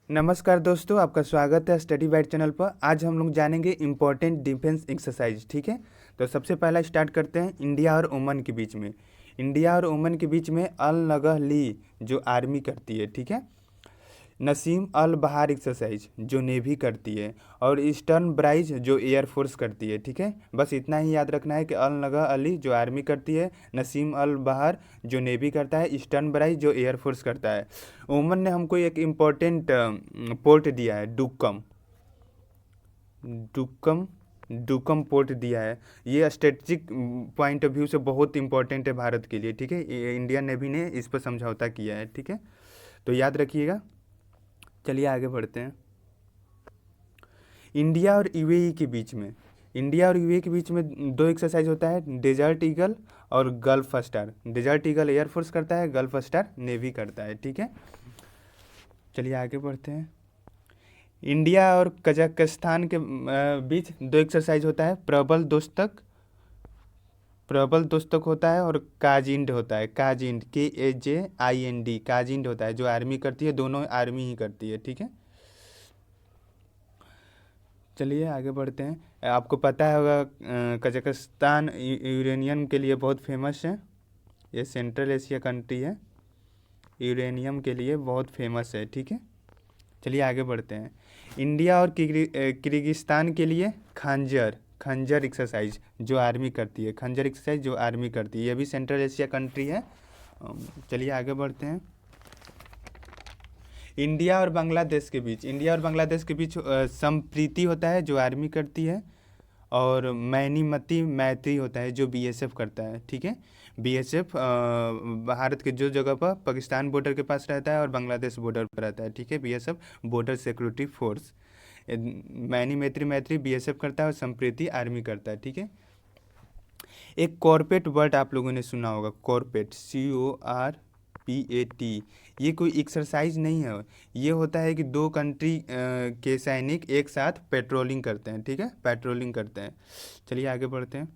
नमस्कार दोस्तों, आपका स्वागत है स्टडी बाइट चैनल पर। आज हम लोग जानेंगे इम्पोर्टेंट डिफेंस एक्सरसाइज। ठीक है, तो सबसे पहला स्टार्ट करते हैं इंडिया और ओमान के बीच में। इंडिया और ओमान के बीच में अल नगह ली जो आर्मी करती है, ठीक है। नसीम अल बहार एक्सरसाइज जो नेवी करती है, और ईस्टर्न ब्राइज जो एयरफोर्स करती है। ठीक है, बस इतना ही याद रखना है कि अल नगह अली जो आर्मी करती है, नसीम अल बहार जो नेवी करता है, ईस्टर्न ब्राइज जो एयरफोर्स करता है। ओमन ने हमको एक इम्पोर्टेंट पोर्ट दिया है, डुक्कम डुक्कम डुक्कम पोर्ट दिया है। ये स्ट्रेटजिक पॉइंट ऑफ व्यू से बहुत इंपॉर्टेंट है भारत के लिए। ठीक है, इंडियन नेवी ने इस पर समझौता किया है। ठीक है, तो याद रखिएगा। चलिए आगे बढ़ते हैं। इंडिया और यूएई के बीच में इंडिया और यूएई के बीच में दो एक्सरसाइज होता है, डेजर्ट ईगल और gulf star. Desert eagle air force करता है, गल्फ स्टार नेवी करता है। ठीक है, चलिए आगे बढ़ते हैं। इंडिया और कजाकिस्तान के बीच दो एक्सरसाइज होता है, प्रबल दोस्तक होता है और काजिंड होता है। काजिंड KAJIND काजिंड होता है जो आर्मी करती है, दोनों आर्मी ही करती है। ठीक है, चलिए आगे बढ़ते हैं। आपको पता होगा कजाकिस्तान यूरेनियम के लिए बहुत फेमस है। ये सेंट्रल एशिया कंट्री है, यूरेनियम के लिए बहुत फेमस है। ठीक है, चलिए आगे बढ़ते हैं। इंडिया और किर्गिस्तान के लिए खंजर एक्सरसाइज जो आर्मी करती है, खंजर एक्सरसाइज जो आर्मी करती है, ये भी सेंट्रल एशिया कंट्री है। चलिए आगे बढ़ते हैं। इंडिया और बांग्लादेश के बीच संप्रीति होता है जो आर्मी करती है, और मैनीमती मैत्री होता है जो बीएसएफ करता है। ठीक है, बीएसएफ भारत के जो जगह पर पाकिस्तान बॉर्डर के पास रहता है और बांग्लादेश बॉर्डर पर रहता है। ठीक है, बीएसएफ बॉर्डर सिक्योरिटी फोर्स। मैत्री बीएसएफ करता है और संप्रीति आर्मी करता है। ठीक है, एक कॉर्पेट वर्ड आप लोगों ने सुना होगा, कॉर्पेट CORPAT। ये कोई एक्सरसाइज नहीं है, ये होता है कि दो कंट्री के सैनिक एक साथ पेट्रोलिंग करते हैं। ठीक है, पेट्रोलिंग करते हैं। चलिए आगे बढ़ते हैं।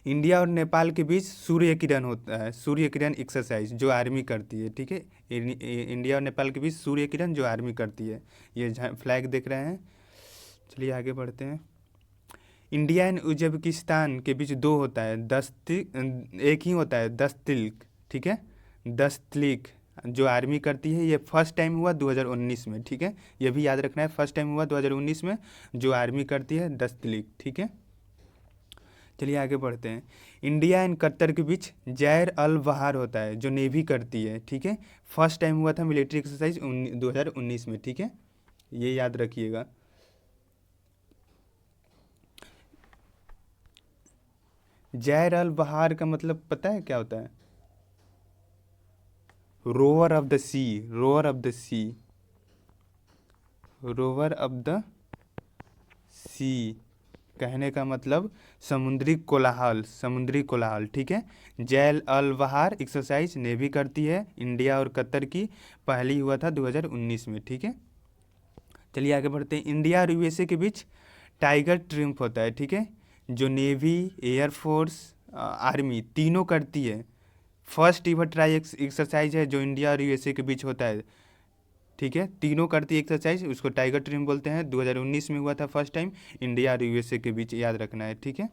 इंडिया और नेपाल के बीच सूर्य किरण होता है, सूर्य किरण एक्सरसाइज जो आर्मी करती है। ठीक है, इंडिया और नेपाल के बीच सूर्य किरण जो आर्मी करती है। ये फ्लैग देख रहे हैं। चलिए आगे बढ़ते हैं। इंडिया एंड उज्बेकिस्तान के बीच दो होता है, एक ही होता है, दस्तलिक। ठीक है, दस्तलिक जो आर्मी करती है, ये फर्स्ट टाइम हुआ 2019 में। ठीक है, ये भी याद रखना है, फर्स्ट टाइम हुआ 2019 में जो आर्मी करती है, दस्तलिक। ठीक है, चलिए आगे बढ़ते हैं। इंडिया एंड कतर के बीच जैर अल बहार होता है जो नेवी करती है। ठीक है, फर्स्ट टाइम हुआ था मिलिट्री एक्सरसाइज 2019 में। ठीक है, ये याद रखिएगा। जैर अल बहार का मतलब पता है क्या होता है? Rover of the sea, rover of the sea, rover of the sea कहने का मतलब समुद्री कोलाहल, समुद्री कोलाहल। ठीक है, जैल अल बहार एक्सरसाइज नेवी करती है, इंडिया और कतर की, पहली हुआ था 2019 में। ठीक है, चलिए आगे बढ़ते हैं। इंडिया और यूएसए के बीच टाइगर ट्रिम्फ होता है। ठीक है, जो नेवी, एयरफोर्स, आर्मी तीनों करती है। फर्स्ट इवर ट्राई एक्सरसाइज है जो इंडिया और यूएसए के बीच होता है। ठीक है, तीनों करती है एक्सरसाइज, उसको टाइगर ट्रिम बोलते हैं। 2019 में हुआ था फर्स्ट टाइम इंडिया और यूएसए के बीच, याद रखना है। ठीक है,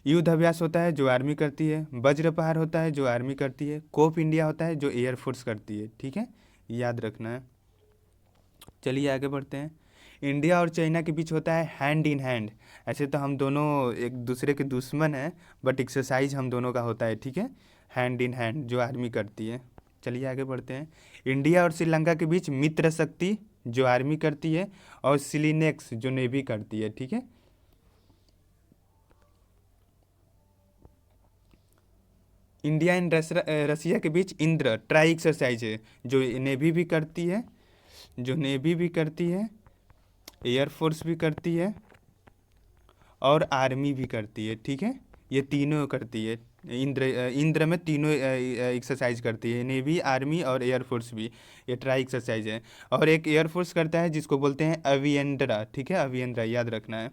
युद्ध अभ्यास होता है जो आर्मी करती है, वज्र प्रहार होता है जो आर्मी करती है, कोप इंडिया होता है जो एयरफोर्स करती है। ठीक है, याद रखना है। चलिए आगे बढ़ते हैं। इंडिया और चाइना के बीच होता है हैंड इन हैंड। ऐसे तो हम दोनों एक दूसरे के दुश्मन हैं, बट एक्सरसाइज हम दोनों का होता है। ठीक है, हैंड इन हैंड जो आर्मी करती है। चलिए आगे बढ़ते हैं। इंडिया और श्रीलंका के बीच मित्र शक्ति जो आर्मी करती है, और सिलिनेक्स जो नेवी करती है। ठीक है, इंडिया एंड रसिया के बीच इंद्र ट्राई एक्सरसाइज है जो नेवी भी करती है, जो नेवी भी करती है, एयरफोर्स भी करती है, और आर्मी भी करती है। ठीक है, ये तीनों करती है। इंद्र में तीनों एक्सरसाइज करती है, नेवी, आर्मी और एयरफोर्स भी। ये ट्राई एक्सरसाइज है। और एक एयरफोर्स करता है जिसको बोलते हैं अवियंद्रा। ठीक है, अवियंद्रा याद रखना है।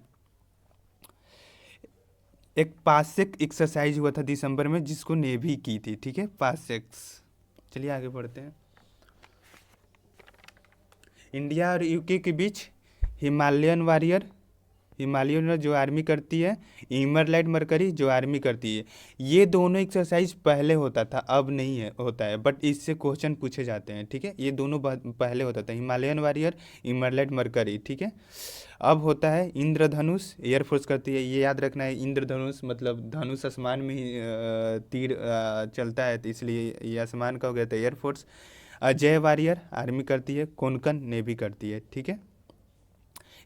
एक पासेक एक्सरसाइज हुआ था दिसंबर में जिसको नेवी की थी। ठीक है, पासेक्स। चलिए आगे बढ़ते हैं। इंडिया और यूके के बीच हिमालयन वॉरियर जो आर्मी करती है, इमरलैंड मरकरी जो आर्मी करती है। ये दोनों एक्सरसाइज पहले होता था, अब नहीं है होता है, बट इससे क्वेश्चन पूछे जाते हैं, ठीक है। ये दोनों पहले होता था, हिमालयन वॉरियर, इमरलैंड मरकरी, ठीक है। अब होता है इंद्रधनुष, एयरफोर्स करती है। ये याद रखना है, इंद्रधनुष मतलब धनुष आसमान में ही तीर चलता है, तो इसलिए ये आसमान का हो गया था एयरफोर्स। अजय वॉरियर आर्मी करती है, कोंकण नेवी करती है, ठीक है।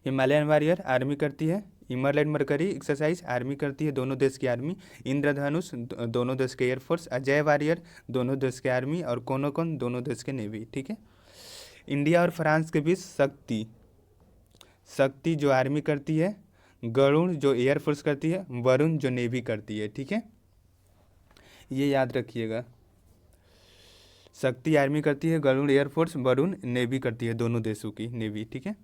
हिमालयन वॉरियर आर्मी करती है, इमरलैंड मरकरी एक्सरसाइज आर्मी करती है, दोनों देश की आर्मी। इंद्रधनुष दोनों देश के एयरफोर्स, अजय वॉरियर दोनों देश के आर्मी, और कोनोकन दोनों देश के नेवी, ठीक है। इंडिया और फ्रांस के बीच शक्ति जो आर्मी करती है, गरुण जो एयरफोर्स करती है, वरुण जो नेवी करती है, ठीक है। ये याद रखिएगा, शक्ति आर्मी करती है, गरुण एयरफोर्स, वरुण नेवी करती है, दोनों देशों की नेवी, ठीक है।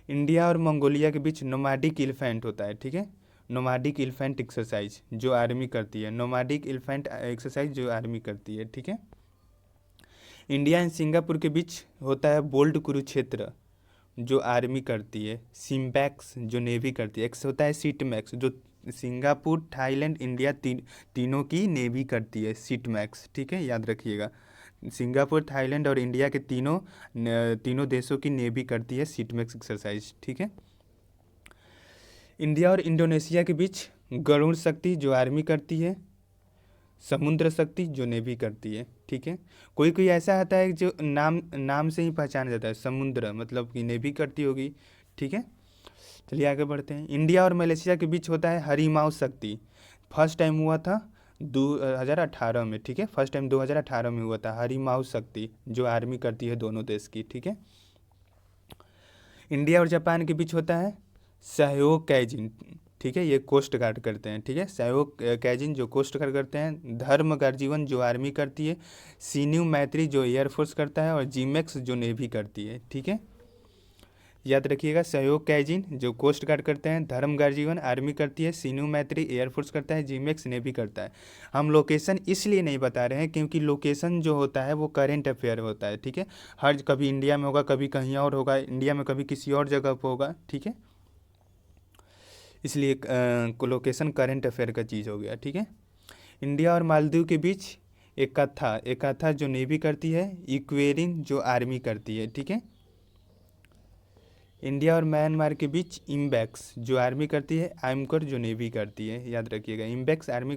इंडिया और मंगोलिया के बीच नोमैडिक एलिफेंट होता है, ठीक है। नोमैडिक एलिफेंट एक्सरसाइज जो आर्मी करती है, नोमैडिक एलिफेंट एक्सरसाइज जो आर्मी करती है, ठीक है। इंडिया एंड सिंगापुर के बीच होता है बोल्ड कुरुक्षेत्र जो आर्मी करती है, सिम्बैक्स जो नेवी करती है। एक होता है सीटमैक्स जो सिंगापुर, थाईलैंड, इंडिया तीनों की नेवी करती है, सीटमैक्स, ठीक है, याद रखिएगा। सिंगापुर, थाईलैंड और इंडिया के तीनों देशों की नेवी करती है सीटमैक्स एक्सरसाइज, ठीक है। इंडिया और इंडोनेशिया के बीच गरुड़ शक्ति जो आर्मी करती है, समुद्र शक्ति जो नेवी करती है, ठीक है। कोई कोई ऐसा आता है जो नाम से ही पहचाना जाता है, समुद्र मतलब कि नेवी करती होगी, ठीक है। चलिए आगे बढ़ते हैं। इंडिया और मलेशिया के बीच होता है हरिमाऊ शक्ति। फर्स्ट टाइम हुआ था 2018 में, ठीक है। फर्स्ट टाइम 2018 में हुआ था हरिमाऊ शक्ति जो आर्मी करती है दोनों देश की, ठीक है। इंडिया और जापान के बीच होता है सहयोग कैजिन, ठीक है, ये कोस्ट गार्ड करते हैं, ठीक है। सहयोग कैजिन जो कोस्ट गार्ड करते हैं, धर्म गर्जीवन जो आर्मी करती है, सीन्यू मैत्री जो एयरफोर्स करता है, और जीमैक्स जो नेवी करती है, ठीक है। याद रखिएगा, सहयोग कैजिन जो कोस्ट गार्ड करते हैं, धर्म गर्जीवन आर्मी करती है, सीन्यू मैत्री एयरफोर्स करता है, जीमैक्स नेवी करता है। हम लोकेशन इसलिए नहीं बता रहे हैं क्योंकि लोकेशन जो होता है वो करेंट अफेयर होता है, ठीक है। हर कभी इंडिया में होगा, कभी कहीं और होगा, इंडिया में कभी किसी और जगह पर होगा, ठीक है। इसलिए लोकेशन करेंट अफेयर का चीज़ हो गया, ठीक है। इंडिया और मालदीव के बीच एकाथा जो नेवी करती है, इक्वेरिन जो आर्मी करती है, ठीक है। इंडिया और म्यांमार के बीच इम्बैक्स जो आर्मी करती है, आइमकोर जो नेवी करती है, याद रखिएगा, इम्बैक्स आर्मी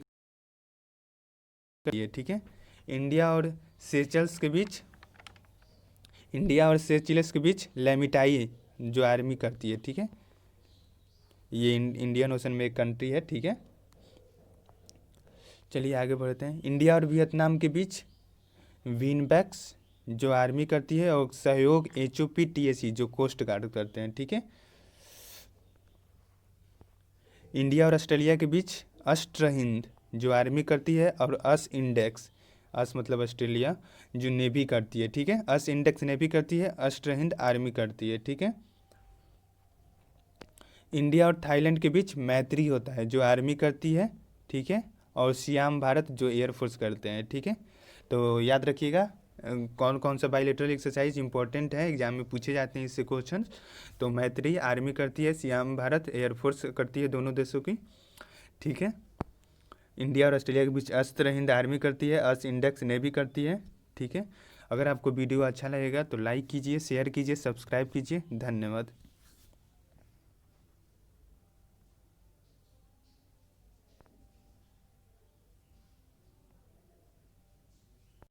करती है, ठीक है। इंडिया और सेचिलस के बीच लेमिटाई जो आर्मी करती है, ठीक है। ये इंडियन ओशन में एक कंट्री है, ठीक है। चलिए आगे बढ़ते हैं। इंडिया और वियतनाम के बीच विनबैक्स जो आर्मी करती है, और सहयोग HOPTAC जो कोस्ट गार्ड करते हैं, ठीक है। इंडिया और ऑस्ट्रेलिया के बीच अष्ट्र हिंद जो आर्मी करती है, और अस इंडेक्स, अस मतलब ऑस्ट्रेलिया, जो नेवी करती है, ठीक है। अस इंडेक्स नेवी करती है, अष्ट्र हिंद आर्मी करती है, ठीक है। इंडिया और थाईलैंड के बीच मैत्री होता है जो आर्मी करती है, ठीक है, और सियाम भारत जो एयरफोर्स करते हैं, ठीक है। तो याद रखिएगा कौन कौन सा बायलैटरल एक्सरसाइज इंपॉर्टेंट है, एग्जाम में पूछे जाते हैं इससे क्वेश्चन। तो मैत्री आर्मी करती है, सियाम भारत एयरफोर्स करती है दोनों देशों की, ठीक है। इंडिया और ऑस्ट्रेलिया के बीच अस्त्र हिंद आर्मी करती है, अस इंडेक्स नेवी करती है, ठीक है। अगर आपको वीडियो अच्छा लगेगा तो लाइक कीजिए, शेयर कीजिए, सब्सक्राइब कीजिए। धन्यवाद।